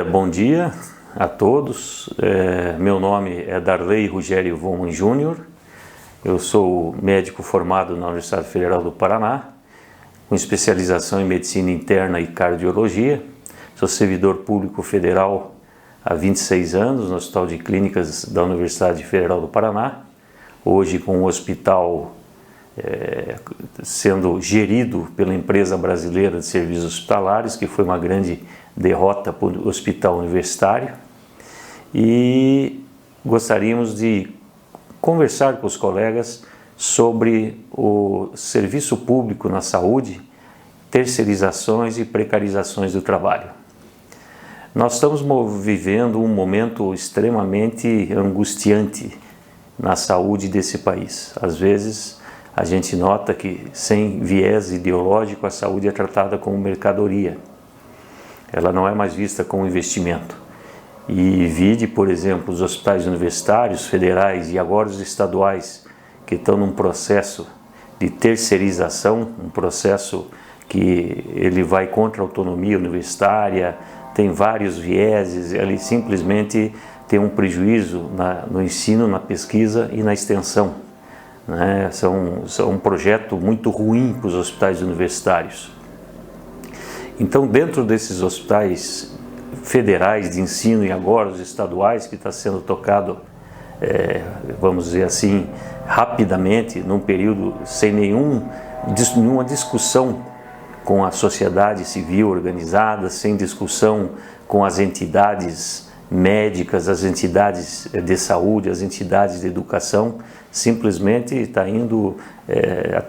Bom dia a todos. Meu nome é Darley Rogério Von Júnior. Eu sou médico formado na Universidade Federal do Paraná, com especialização em medicina interna e cardiologia. Sou servidor público federal há 26 anos no Hospital de Clínicas da Universidade Federal do Paraná. Hoje com o hospital sendo gerido pela Empresa Brasileira de Serviços Hospitalares, que foi uma grande derrota para o hospital universitário, e gostaríamos de conversar com os colegas sobre o serviço público na saúde, terceirizações e precarizações do trabalho. Nós estamos vivendo um momento extremamente angustiante na saúde desse país. Às vezes a gente nota que, sem viés ideológico, a saúde é tratada como mercadoria. Ela não é mais vista como investimento. E vide, por exemplo, os hospitais universitários, federais e agora os estaduais, que estão num processo de terceirização, um processo que ele vai contra a autonomia universitária, tem vários vieses, ele simplesmente tem um prejuízo no ensino, na pesquisa e na extensão, né? São um projeto muito ruim para os hospitais universitários. Então, dentro desses hospitais federais de ensino e agora os estaduais, que está sendo tocado, vamos dizer assim, rapidamente, num período sem nenhuma discussão com a sociedade civil organizada, sem discussão com as entidades médicas, as entidades de saúde, as entidades de educação, simplesmente está indo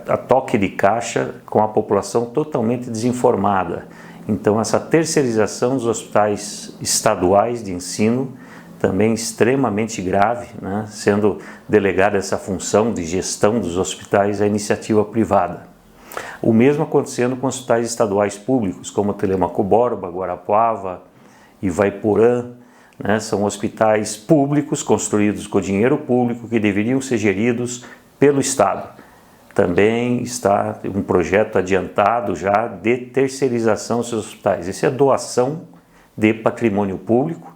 a toque de caixa com a população totalmente desinformada. Então essa terceirização dos hospitais estaduais de ensino também extremamente grave, né? Sendo delegada essa função de gestão dos hospitais à iniciativa privada. O mesmo acontecendo com hospitais estaduais públicos, como Telêmaco Borba, Guarapuava, Ivaiporã, né? São hospitais públicos construídos com dinheiro público que deveriam ser geridos pelo Estado. Também está um projeto adiantado já de terceirização dos hospitais. Isso é doação de patrimônio público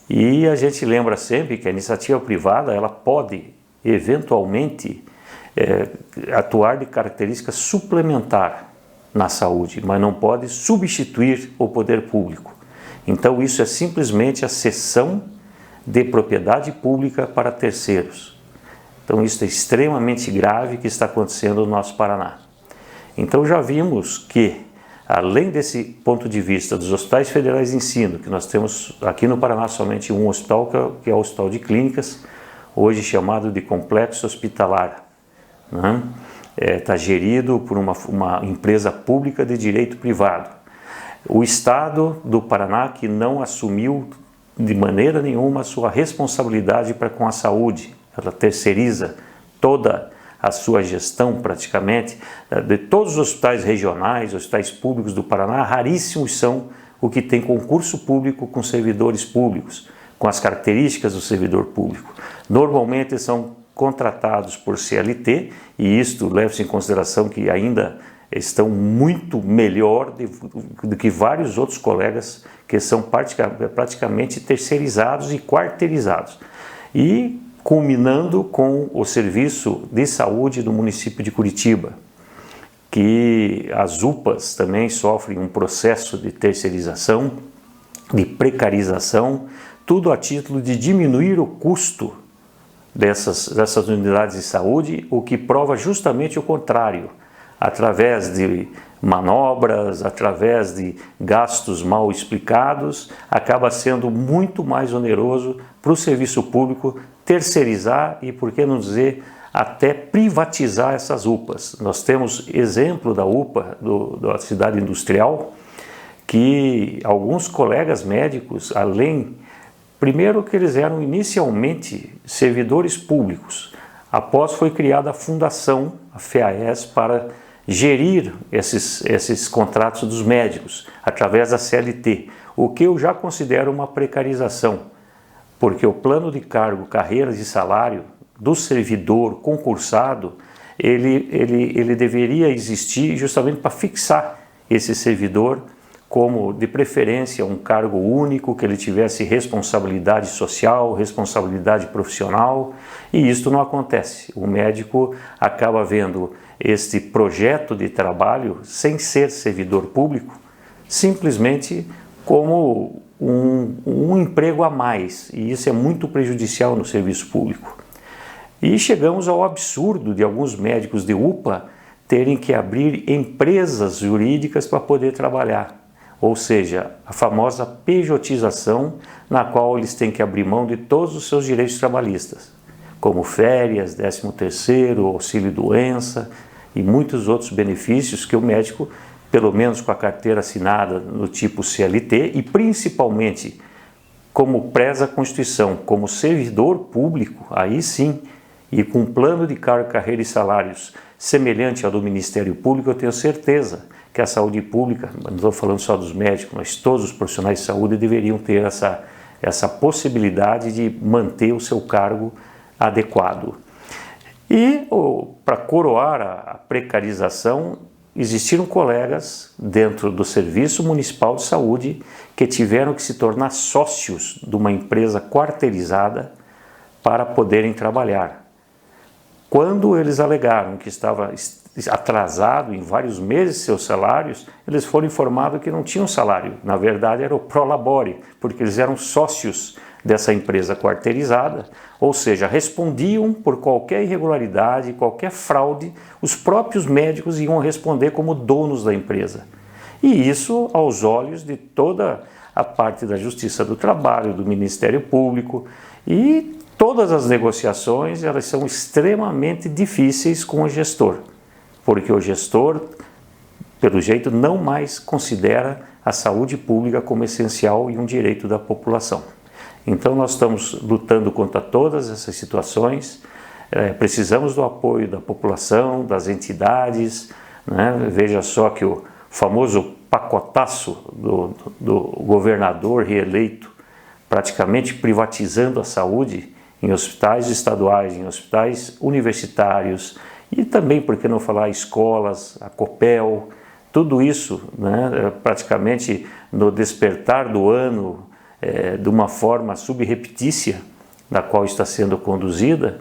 e a gente lembra sempre que a iniciativa privada ela pode eventualmente atuar de característica suplementar na saúde, mas não pode substituir o poder público. Então isso é simplesmente a cessão de propriedade pública para terceiros. Então isso é extremamente grave que está acontecendo no nosso Paraná. Então já vimos que, além desse ponto de vista dos hospitais federais de ensino, que nós temos aqui no Paraná somente um hospital, que é o Hospital de Clínicas, hoje chamado de Complexo Hospitalar, né? Está gerido por uma empresa pública de direito privado. O Estado do Paraná que não assumiu de maneira nenhuma a sua responsabilidade para com a saúde, ela terceiriza toda a sua gestão praticamente, de todos os hospitais regionais, hospitais públicos do Paraná, raríssimos são o que tem concurso público com servidores públicos, com as características do servidor público. Normalmente são contratados por CLT e isto leva-se em consideração que ainda estão muito melhor do que vários outros colegas que são praticamente terceirizados e quarteirizados. E culminando com o serviço de saúde do município de Curitiba, que as UPAs também sofrem um processo de terceirização, de precarização, tudo a título de diminuir o custo dessas unidades de saúde, o que prova justamente o contrário, através de manobras, através de gastos mal explicados, acaba sendo muito mais oneroso para o serviço público terceirizar e, por que não dizer, até privatizar essas UPAs. Nós temos exemplo da UPA da cidade industrial, que alguns colegas médicos, primeiro que eles eram inicialmente servidores públicos, após foi criada a fundação, a FEAES, para gerir esses contratos dos médicos, através da CLT, o que eu já considero uma precarização, porque o plano de cargo, carreiras e salário do servidor concursado, ele deveria existir justamente para fixar esse servidor como, de preferência, um cargo único, que ele tivesse responsabilidade social, responsabilidade profissional, e isto não acontece. O médico acaba vendo este projeto de trabalho, sem ser servidor público, simplesmente como um emprego a mais, e isso é muito prejudicial no serviço público. E chegamos ao absurdo de alguns médicos de UPA terem que abrir empresas jurídicas para poder trabalhar, ou seja, a famosa pejotização, na qual eles têm que abrir mão de todos os seus direitos trabalhistas, como férias, 13º, auxílio-doença e muitos outros benefícios que o médico, pelo menos com a carteira assinada no tipo CLT e principalmente como preza a Constituição, como servidor público, aí sim, e com um plano de carreira e salários semelhante ao do Ministério Público, eu tenho certeza que a saúde pública, não estou falando só dos médicos, mas todos os profissionais de saúde deveriam ter essa possibilidade de manter o seu cargo adequado. E para coroar a precarização, existiram colegas dentro do Serviço Municipal de Saúde que tiveram que se tornar sócios de uma empresa quarteirizada para poderem trabalhar. Quando eles alegaram que estava atrasado em vários meses seus salários, eles foram informados que não tinham salário. Na verdade, era o prolabore, porque eles eram sócios dessa empresa quarteirizada, ou seja, respondiam por qualquer irregularidade, qualquer fraude, os próprios médicos iam responder como donos da empresa. E isso aos olhos de toda a parte da Justiça do Trabalho, do Ministério Público, e todas as negociações, elas são extremamente difíceis com o gestor, porque o gestor, pelo jeito, não mais considera a saúde pública como essencial e um direito da população. Então nós estamos lutando contra todas essas situações, precisamos do apoio da população, das entidades, né? Veja só que o famoso pacotaço do governador reeleito, praticamente privatizando a saúde em hospitais estaduais, em hospitais universitários e também, por que não falar, escolas, a COPEL, tudo isso, né, praticamente no despertar do ano, de uma forma subreptícia na qual está sendo conduzida.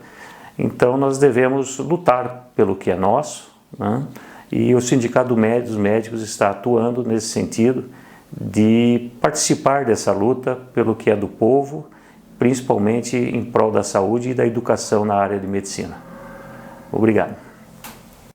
Então nós devemos lutar pelo que é nosso, né? E o Sindicato dos Médicos está atuando nesse sentido de participar dessa luta pelo que é do povo, principalmente em prol da saúde e da educação na área de medicina. Obrigado.